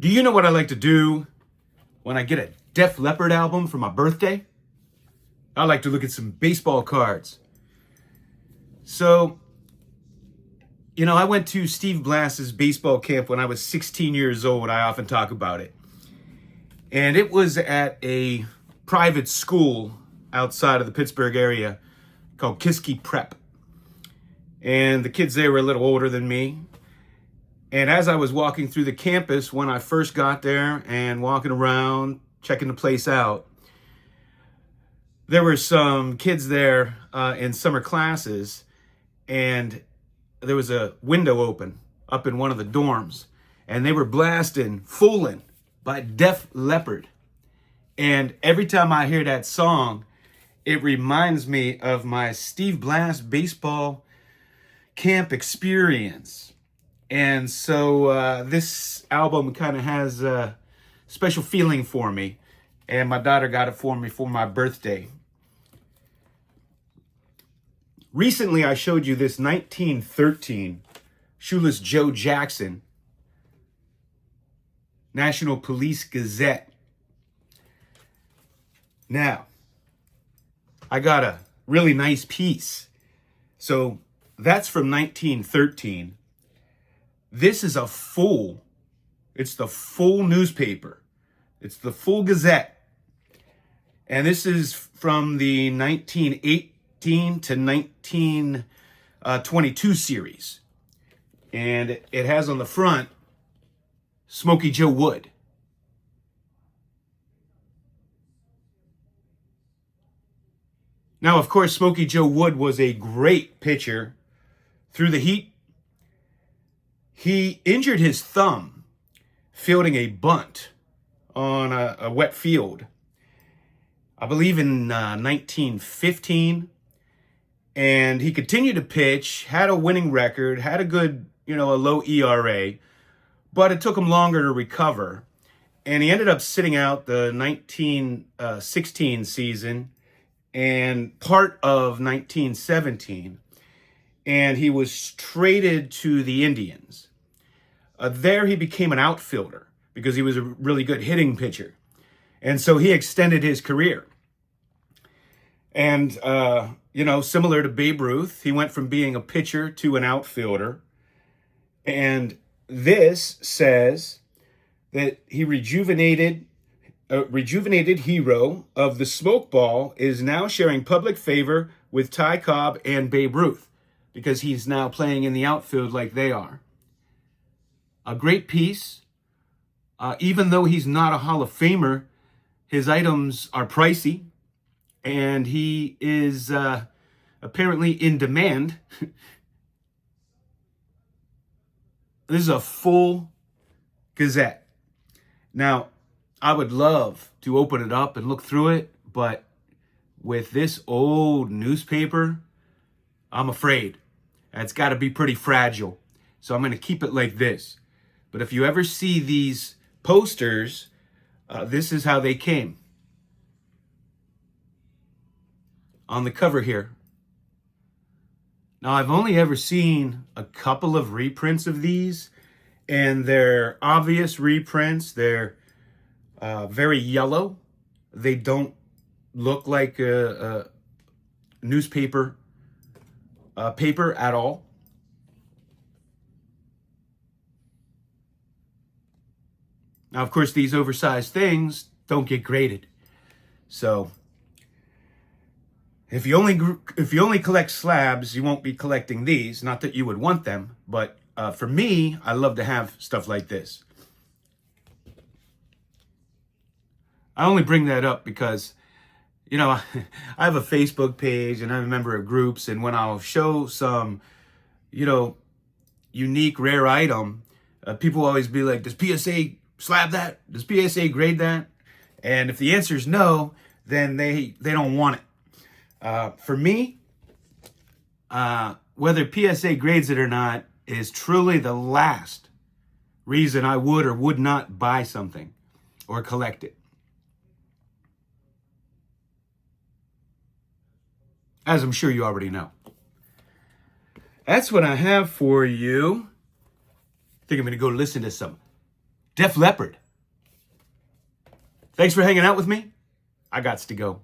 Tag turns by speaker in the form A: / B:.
A: Do you know what I like to do when I get a Def Leppard album for my birthday? I like to look at some baseball cards. So, I went to Steve Blass's baseball camp when I was 16 years old. I often talk about it. And it was at a private school outside of the Pittsburgh area called Kiski Prep. And the kids there were a little older than me. And as I was walking through the campus when I first got there and walking around, checking the place out, there were some kids there in summer classes, and there was a window open up in one of the dorms, and they were blasting "Foolin'" by Def Leppard. And every time I hear that song, it reminds me of my Steve Blass baseball camp experience. And so this album kind of has a special feeling for me. And my daughter got it for me for my birthday. Recently, I showed you this 1913 Shoeless Joe Jackson National Police Gazette. Now, I got a really nice piece. So that's from 1913. This is it's the full newspaper. It's the full Gazette. And this is from the 1918 to 1922 series. And it has on the front Smokey Joe Wood. Now, of course, Smokey Joe Wood was a great pitcher through the heat. He injured his thumb fielding a bunt on a wet field, I believe in 1915. And he continued to pitch, had a winning record, had a good, a low ERA, but it took him longer to recover. And he ended up sitting out the 1916 season and part of 1917. And he was traded to the Indians. There he became an outfielder because he was a really good hitting pitcher. And so he extended his career. And, similar to Babe Ruth, he went from being a pitcher to an outfielder. And this says that he rejuvenated hero of the smoke ball is now sharing public favor with Ty Cobb and Babe Ruth because he's now playing in the outfield like they are. A great piece. Even though he's not a Hall of Famer, his items are pricey, and he is apparently in demand. This is a full Gazette. Now, I would love to open it up and look through it, but with this old newspaper, I'm afraid. It's got to be pretty fragile. So I'm going to keep it like this. But if you ever see these posters, this is how they came. On the cover here. Now, I've only ever seen a couple of reprints of these, and they're obvious reprints. They're very yellow. They don't look like a newspaper paper at all. Now, of course, these oversized things don't get graded. So if you only collect slabs, you won't be collecting these. Not that you would want them, but for me, I love to have stuff like this. I only bring that up because, I have a Facebook page and I'm a member of groups, and when I'll show some, unique, rare item, people always be like, does PSA slab that? Does PSA grade that? And if the answer is no, then they don't want it. For me, whether PSA grades it or not is truly the last reason I would or would not buy something or collect it. As I'm sure you already know. That's what I have for you. I think I'm going to go listen to some Def Leppard. Thanks for hanging out with me. I gots to go.